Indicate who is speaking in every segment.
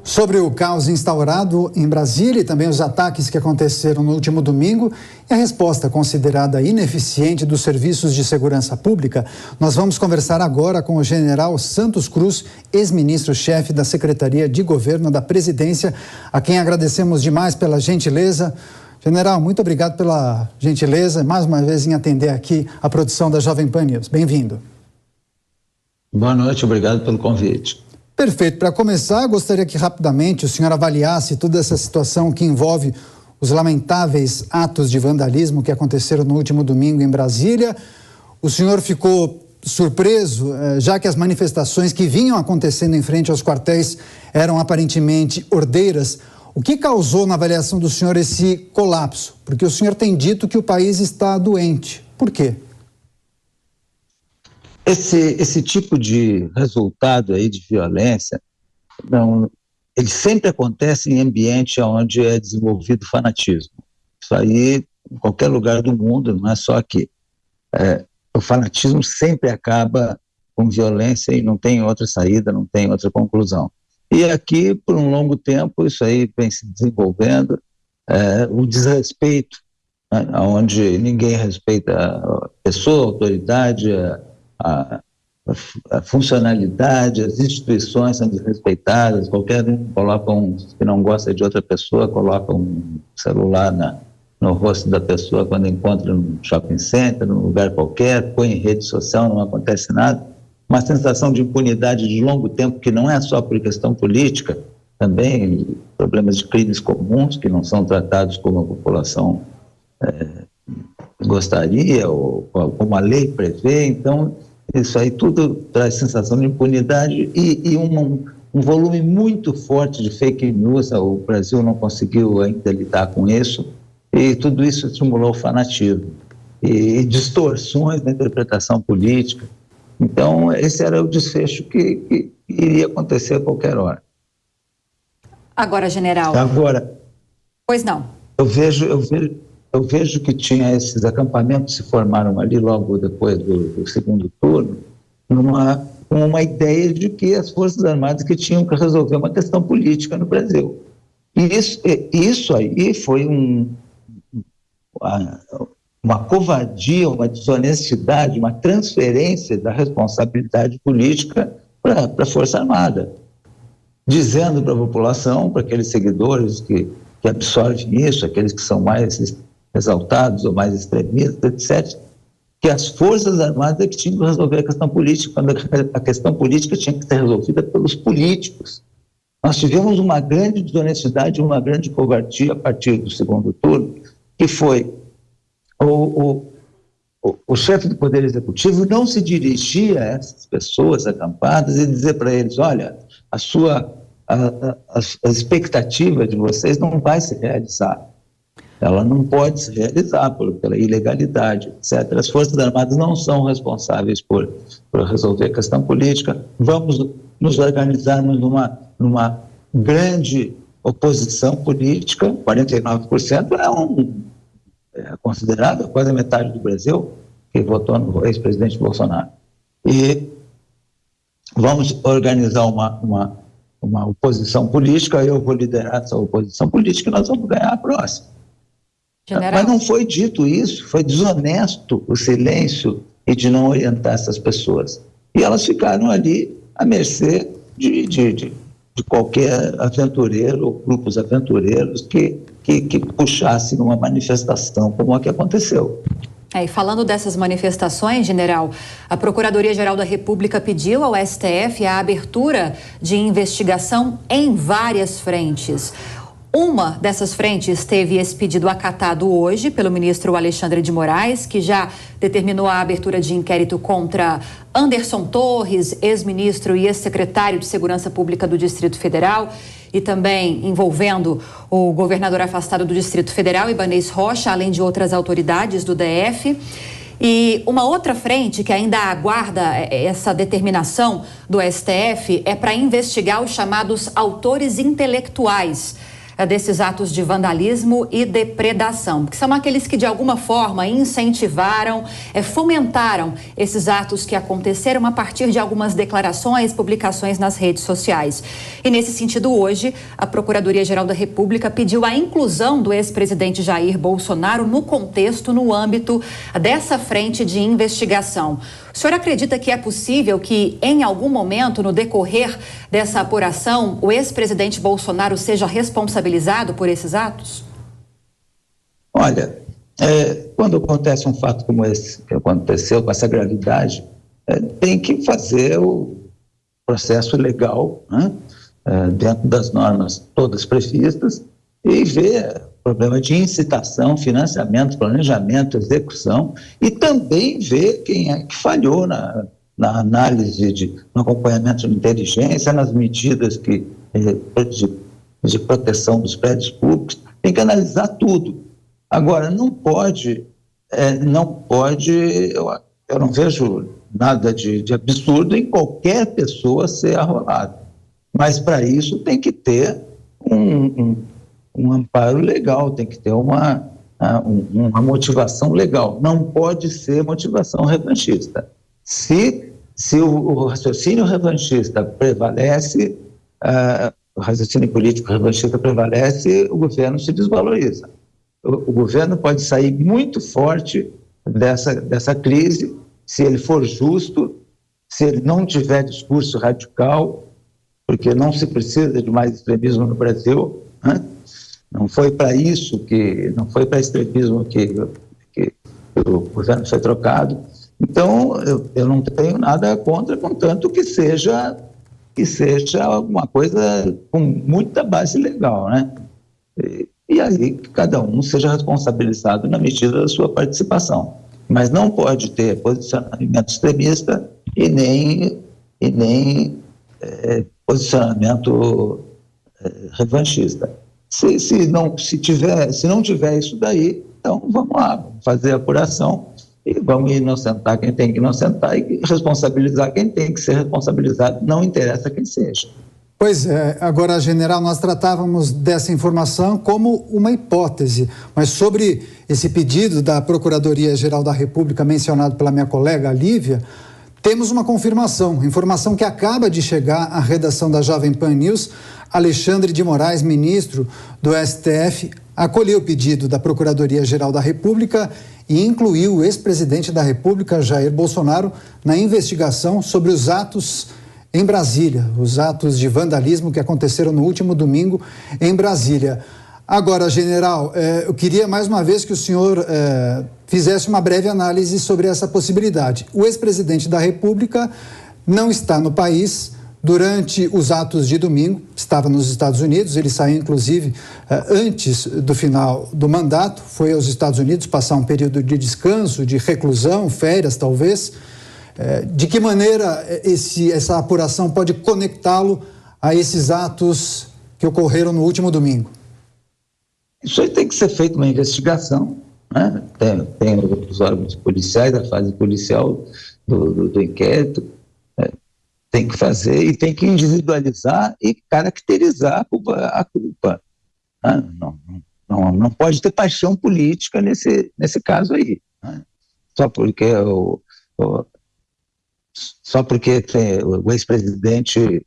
Speaker 1: Sobre o caos instaurado em Brasília e também os ataques que aconteceram no último domingo e a resposta considerada ineficiente dos serviços de segurança pública, nós vamos conversar agora com o general Santos Cruz, ex-ministro-chefe da Secretaria de Governo da Presidência, a quem agradecemos demais pela gentileza. General, muito obrigado pela gentileza, mais uma vez em atender aqui a produção da Jovem Pan News. Bem-vindo.
Speaker 2: Boa noite, obrigado pelo convite.
Speaker 1: Perfeito. Para começar, gostaria que rapidamente o senhor avaliasse toda essa situação que envolve os lamentáveis atos de vandalismo que aconteceram no último domingo em Brasília. O senhor ficou surpreso, já que as manifestações que vinham acontecendo em frente aos quartéis eram aparentemente ordeiras. O que causou, na avaliação do senhor, esse colapso? Porque o senhor tem dito que o país está doente. Por quê?
Speaker 2: Esse tipo de resultado aí de violência, ele sempre acontece em ambiente onde é desenvolvido fanatismo. Isso aí, em qualquer lugar do mundo, não é só aqui. O fanatismo sempre acaba com violência e não tem outra saída, não tem outra conclusão. E aqui, por um longo tempo, isso aí vem se desenvolvendo, o desrespeito, né, onde ninguém respeita a pessoa, a autoridade, a funcionalidade, as instituições são desrespeitadas, qualquer um coloca que não gosta de outra pessoa, coloca um celular no rosto da pessoa quando encontra no shopping center, num lugar qualquer, põe em rede social, não acontece nada. Uma sensação de impunidade de longo tempo, que não é só por questão política, também problemas de crimes comuns que não são tratados como a população gostaria, ou como a lei prevê. Então, isso aí tudo traz sensação de impunidade e um volume muito forte de fake news. O Brasil não conseguiu ainda lidar com isso, e tudo isso estimulou o fanatismo e distorções na interpretação política. Então, esse era o desfecho que iria acontecer a qualquer hora.
Speaker 3: Agora, general... Pois não.
Speaker 2: Eu vejo que tinha esses acampamentos que se formaram ali logo depois do segundo turno, com uma ideia de que as Forças Armadas que tinham que resolver uma questão política no Brasil. E isso aí foi uma covardia, uma desonestidade, uma transferência da responsabilidade política para a Força Armada, dizendo para a população, para aqueles seguidores que absorvem isso, aqueles que são mais exaltados ou mais extremistas, etc., que as Forças Armadas é que tinham que resolver a questão política, quando a questão política tinha que ser resolvida pelos políticos. Nós tivemos uma grande desonestidade, uma grande covardia a partir do segundo turno, que foi o chefe do Poder Executivo não se dirigia a essas pessoas acampadas e dizer para eles: olha, a expectativa de vocês não vai se realizar. Ela não pode se realizar pela ilegalidade, etc. As Forças Armadas não são responsáveis por resolver a questão política. Vamos nos organizarmos numa grande oposição política. 49% é considerado quase a metade do Brasil que votou no ex-presidente Bolsonaro. E vamos organizar uma oposição política. Eu vou liderar essa oposição política e nós vamos ganhar a próxima. General. Mas não foi dito isso, foi desonesto o silêncio e de não orientar essas pessoas. E elas ficaram ali à mercê de qualquer aventureiro ou grupos aventureiros que puxassem uma manifestação como a que aconteceu.
Speaker 3: E falando dessas manifestações, general, a Procuradoria-Geral da República pediu ao STF a abertura de investigação em várias frentes. Uma dessas frentes teve esse pedido acatado hoje pelo ministro Alexandre de Moraes, que já determinou a abertura de inquérito contra Anderson Torres, ex-ministro e ex-secretário de Segurança Pública do Distrito Federal, e também envolvendo o governador afastado do Distrito Federal, Ibanez Rocha, além de outras autoridades do DF. E uma outra frente que ainda aguarda essa determinação do STF é para investigar os chamados autores intelectuais desses atos de vandalismo e depredação, que são aqueles que de alguma forma incentivaram, fomentaram esses atos que aconteceram a partir de algumas declarações, publicações nas redes sociais. E nesse sentido, hoje, a Procuradoria-Geral da República pediu a inclusão do ex-presidente Jair Bolsonaro no contexto, no âmbito dessa frente de investigação. O senhor acredita que é possível que, em algum momento, no decorrer dessa apuração, o ex-presidente Bolsonaro seja responsabilizado por esses atos?
Speaker 2: Olha, quando acontece um fato como esse, que aconteceu com essa gravidade, tem que fazer o processo legal, né, dentro das normas todas previstas, e ver problema de incitação, financiamento, planejamento, execução, e também ver quem é que falhou na análise, no acompanhamento de inteligência, nas medidas de proteção dos prédios públicos. Tem que analisar tudo. Agora, não pode, eu não vejo nada de absurdo em qualquer pessoa ser arrolada, mas para isso tem que ter um amparo legal, tem que ter uma motivação legal, não pode ser motivação revanchista. Se o raciocínio revanchista prevalece, o raciocínio político revanchista prevalece, o governo se desvaloriza. O governo pode sair muito forte dessa crise se ele for justo, se ele não tiver discurso radical, porque não se precisa de mais extremismo no Brasil, né? Não foi para extremismo que o governo foi trocado. Então, eu não tenho nada contra, contanto que seja alguma coisa com muita base legal, né? E aí que cada um seja responsabilizado na medida da sua participação. Mas não pode ter posicionamento extremista e nem posicionamento revanchista. Se não tiver isso daí, então vamos lá, vamos fazer a apuração e vamos inocentar quem tem que inocentar e responsabilizar quem tem que ser responsabilizado, não interessa quem seja.
Speaker 1: Pois é, agora, general, nós tratávamos dessa informação como uma hipótese, mas sobre esse pedido da Procuradoria-Geral da República mencionado pela minha colega, a Lívia, temos uma confirmação, informação que acaba de chegar à redação da Jovem Pan News. Alexandre de Moraes, ministro do STF, acolheu o pedido da Procuradoria-Geral da República e incluiu o ex-presidente da República, Jair Bolsonaro, na investigação sobre os atos em Brasília, os atos de vandalismo que aconteceram no último domingo em Brasília. Agora, general, eu queria mais uma vez que o senhor fizesse uma breve análise sobre essa possibilidade. O ex-presidente da República não está no país durante os atos de domingo, estava nos Estados Unidos, ele saiu inclusive antes do final do mandato, foi aos Estados Unidos passar um período de descanso, de reclusão, férias talvez. De que maneira essa apuração pode conectá-lo a esses atos que ocorreram no último domingo?
Speaker 2: Isso aí tem que ser feita uma investigação, né? Tem os órgãos policiais, a fase policial do inquérito, tem que fazer e tem que individualizar e caracterizar a culpa. Né? Não pode ter paixão política nesse caso aí, né? Só porque o ex-presidente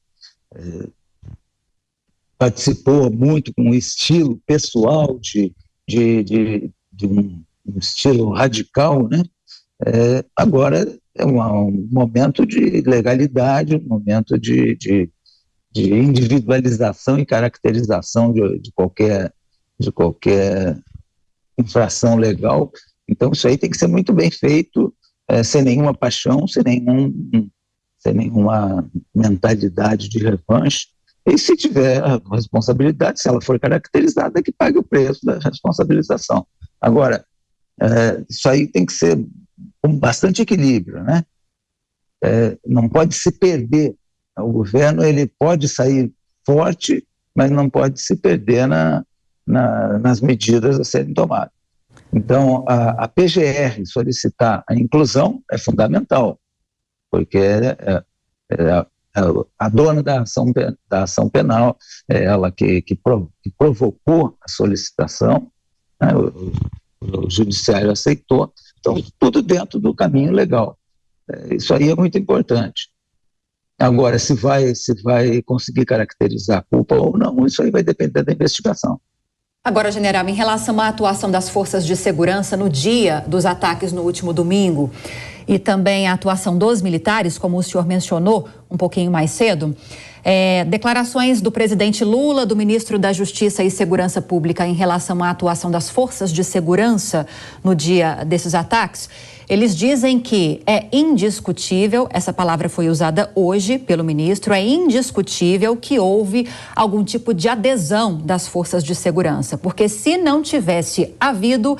Speaker 2: participou muito com um estilo pessoal de um estilo radical, né? Agora é um momento de legalidade, um momento de individualização e caracterização de qualquer infração legal. Então isso aí tem que ser muito bem feito, sem nenhuma paixão, sem nenhuma mentalidade de revanche. E se tiver a responsabilidade, se ela for caracterizada, que pague o preço da responsabilização. Agora, isso aí tem que ser com bastante equilíbrio, né? Não pode se perder. O governo ele pode sair forte, mas não pode se perder nas medidas a serem tomadas. Então, a PGR solicitar a inclusão é fundamental, porque a dona da ação penal, é ela que provocou a solicitação, né? O judiciário aceitou, então tudo dentro do caminho legal. Isso aí é muito importante. Agora, se vai conseguir caracterizar a culpa ou não, isso aí vai depender da investigação.
Speaker 3: Agora, general, em relação à atuação das forças de segurança no dia dos ataques no último domingo e também a atuação dos militares, como o senhor mencionou um pouquinho mais cedo, declarações do presidente Lula, do ministro da Justiça e Segurança Pública em relação à atuação das forças de segurança no dia desses ataques, eles dizem que é indiscutível, essa palavra foi usada hoje pelo ministro, é indiscutível que houve algum tipo de adesão das forças de segurança, porque se não tivesse havido,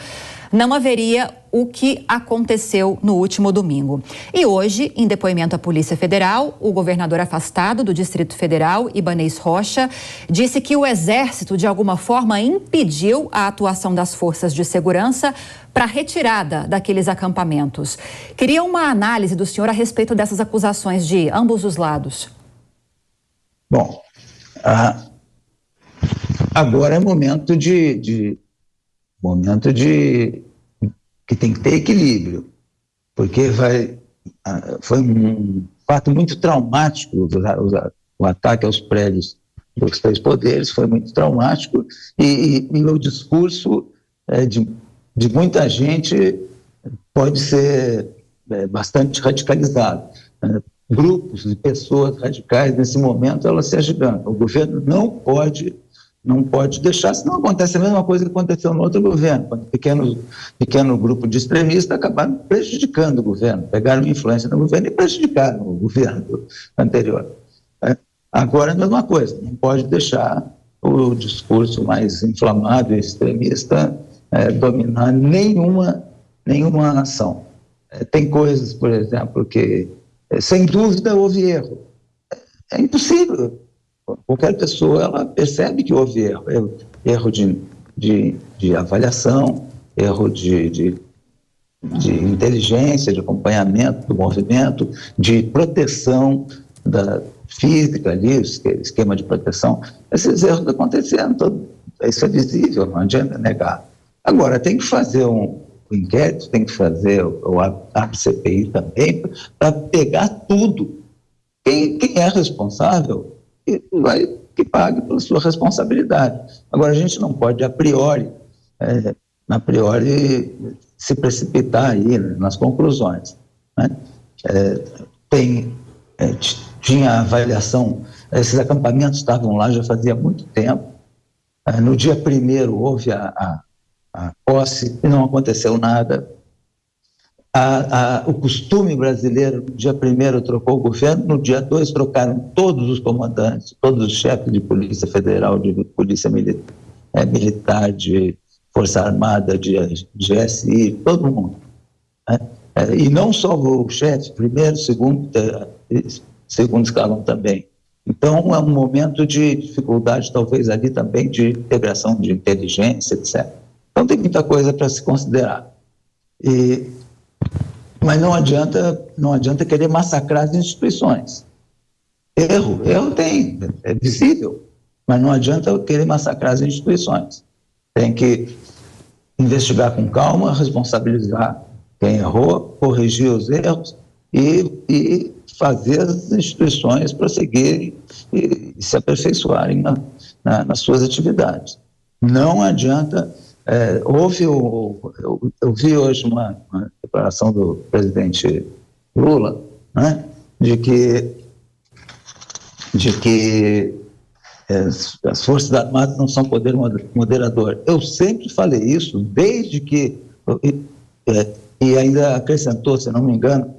Speaker 3: não haveria o que aconteceu no último domingo. E hoje, em depoimento à Polícia Federal, o governador afastado do Distrito Federal, Ibanez Rocha, disse que o Exército, de alguma forma, impediu a atuação das forças de segurança para a retirada daqueles acampamentos. Queria uma análise do senhor a respeito dessas acusações de ambos os lados.
Speaker 2: Bom, agora é momento que tem que ter equilíbrio, porque foi um fato muito traumático, o ataque aos prédios dos três poderes foi muito traumático, e o discurso de muita gente pode ser bastante radicalizado. Grupos de pessoas radicais, nesse momento, elas se agigantam. O governo não pode deixar, senão acontece a mesma coisa que aconteceu no outro governo, quando pequeno grupo de extremistas acabaram prejudicando o governo, pegaram influência no governo e prejudicaram o governo anterior. Agora a mesma coisa, não pode deixar o discurso mais inflamado e extremista dominar nenhuma ação. Tem coisas, por exemplo, que sem dúvida houve erro. É impossível. Qualquer pessoa, ela percebe que houve erro de avaliação, erro de inteligência, de acompanhamento do movimento, de proteção física ali, o esquema de proteção. Esses erros estão acontecendo, isso é visível, não adianta negar. Agora, tem que fazer um inquérito, tem que fazer a CPI também, para pegar tudo. Quem é responsável que pague pela sua responsabilidade. Agora, a gente não pode, a priori, se precipitar aí nas conclusões. Né? Tinha avaliação, esses acampamentos estavam lá já fazia muito tempo. No dia 1º houve a posse e não aconteceu nada. O costume brasileiro, no dia 1º trocou o governo, no dia 2 trocaram todos os comandantes, todos os chefes de Polícia Federal, de Polícia Militar, de Força Armada, de GSI, todo mundo. Né? E não só o chefe, primeiro, segundo escalão também. Então, é um momento de dificuldade, talvez ali também, de integração de inteligência, etc. Então, tem muita coisa para se considerar. Mas não adianta querer massacrar as instituições. Erro tem, é visível, mas não adianta querer massacrar as instituições. Tem que investigar com calma, responsabilizar quem errou, corrigir os erros e fazer as instituições prosseguirem e se aperfeiçoarem nas suas atividades. Não adianta... eu vi hoje uma declaração do presidente Lula, né, de que as Forças Armadas não são poder moderador. Eu sempre falei isso, desde que... e ainda acrescentou, se não me engano,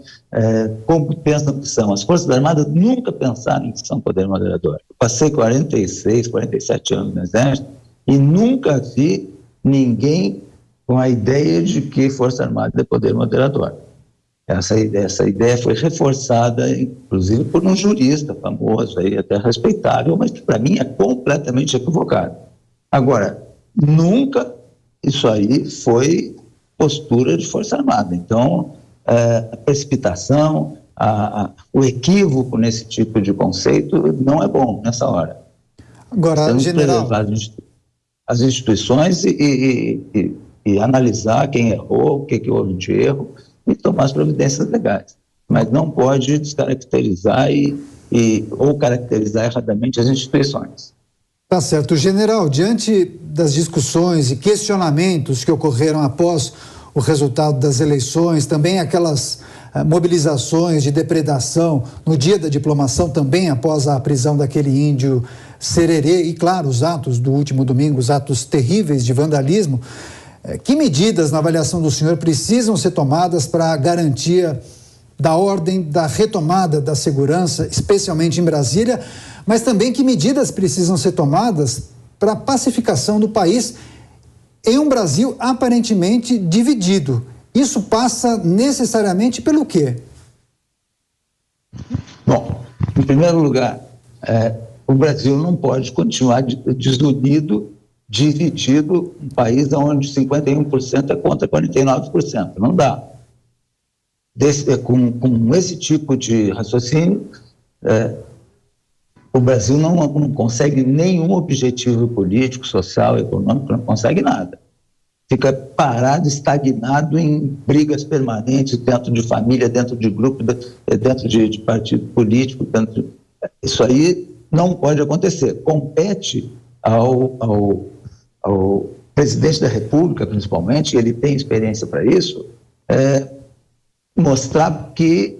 Speaker 2: como pensam que são. As Forças Armadas nunca pensaram em que são poder moderador. Eu passei 46, 47 anos no Exército e nunca vi ninguém com a ideia de que Força Armada é poder moderador. Essa ideia foi reforçada, inclusive, por um jurista famoso, aí, até respeitável, mas que, para mim, é completamente equivocado. Agora, nunca isso aí foi postura de Força Armada. Então, a precipitação, o equívoco nesse tipo de conceito não é bom nessa hora.
Speaker 1: Agora,
Speaker 2: temos
Speaker 1: general,
Speaker 2: que preservar as instituições e analisar quem errou, o que houve de erro e tomar as providências legais. Mas não pode descaracterizar ou caracterizar erradamente as instituições.
Speaker 1: tá certo. General, diante das discussões e questionamentos que ocorreram após o resultado das eleições, também aquelas mobilizações de depredação no dia da diplomação, também após a prisão daquele índio Sererê, e claro, os atos do último domingo, os atos terríveis de vandalismo, que medidas, na avaliação do senhor, precisam ser tomadas para a garantia da ordem, da retomada da segurança, especialmente em Brasília, mas também que medidas precisam ser tomadas para a pacificação do país em um Brasil aparentemente dividido? Isso passa necessariamente pelo quê?
Speaker 2: Bom, em primeiro lugar, o Brasil não pode continuar desunido, dividido, um país onde 51% é contra 49%. Não dá. Com esse tipo de raciocínio, o Brasil não consegue nenhum objetivo político, social, econômico, não consegue nada. Fica parado, estagnado em brigas permanentes dentro de família, dentro de grupo, dentro de partido político. Isso aí não pode acontecer. Compete ao presidente da República, principalmente, ele tem experiência para isso, mostrar que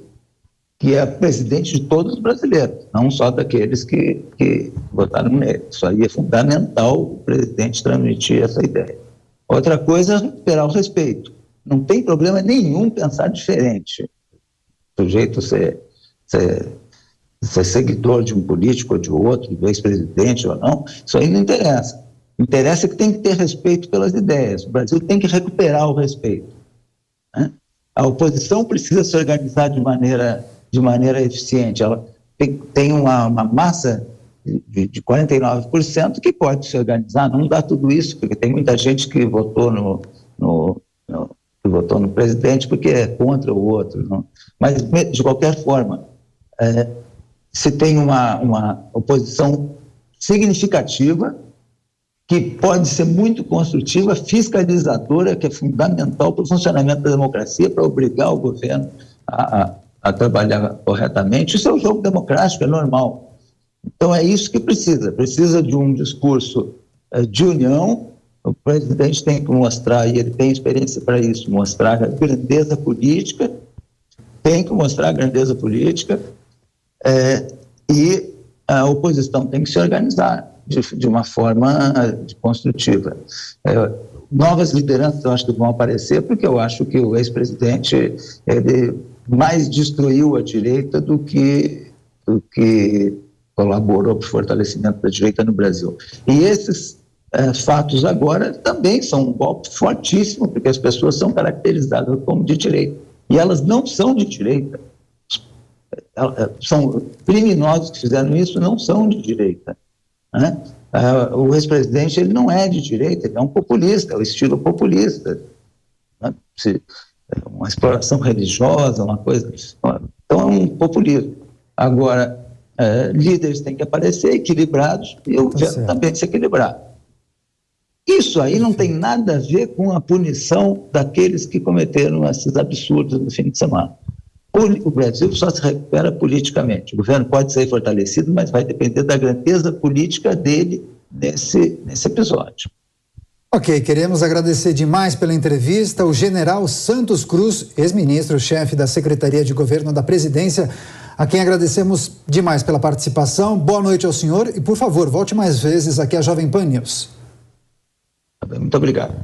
Speaker 2: é presidente de todos os brasileiros, não só daqueles que votaram nele. Isso aí é fundamental o presidente transmitir essa ideia. Outra coisa é recuperar o respeito. Não tem problema nenhum pensar diferente. O sujeito ser seguidor de um político ou de outro, do ex-presidente ou não, isso aí não interessa. Interessa que tem que ter respeito pelas ideias. O Brasil tem que recuperar o respeito, né? A oposição precisa se organizar de maneira eficiente. Ela tem uma massa de 49% que pode se organizar, não dá tudo isso, porque tem muita gente que votou no presidente porque é contra o outro. Não? Mas, de qualquer forma, se tem uma oposição significativa, que pode ser muito construtiva, fiscalizadora, que é fundamental para o funcionamento da democracia, para obrigar o governo a trabalhar corretamente. Isso é um jogo democrático, é normal. Então é isso que precisa de um discurso de união. O presidente tem que mostrar, e ele tem experiência para isso, mostrar a grandeza política, e a oposição tem que se organizar de uma forma construtiva. Novas lideranças eu acho que vão aparecer, porque eu acho que o ex-presidente ele mais destruiu a direita do que colaborou para o fortalecimento da direita no Brasil. E esses fatos agora também são um golpe fortíssimo, porque as pessoas são caracterizadas como de direita. E elas não são de direita. São criminosos que fizeram isso, não são de direita, né? O ex-presidente ele não é de direita, ele é um populista, é o estilo populista, né? Uma exploração religiosa, uma coisa. Então é um populismo. Agora, líderes têm que aparecer equilibrados e o governo também se equilibrar. Isso aí não tem nada a ver com a punição daqueles que cometeram esses absurdos no fim de semana. O Brasil só se recupera politicamente. O governo pode ser fortalecido, mas vai depender da grandeza política dele nesse episódio.
Speaker 1: Ok, queremos agradecer demais pela entrevista o general Santos Cruz, ex-ministro-chefe da Secretaria de Governo da Presidência, a quem agradecemos demais pela participação. Boa noite ao senhor e, por favor, volte mais vezes aqui à Jovem Pan News.
Speaker 2: Muito obrigado.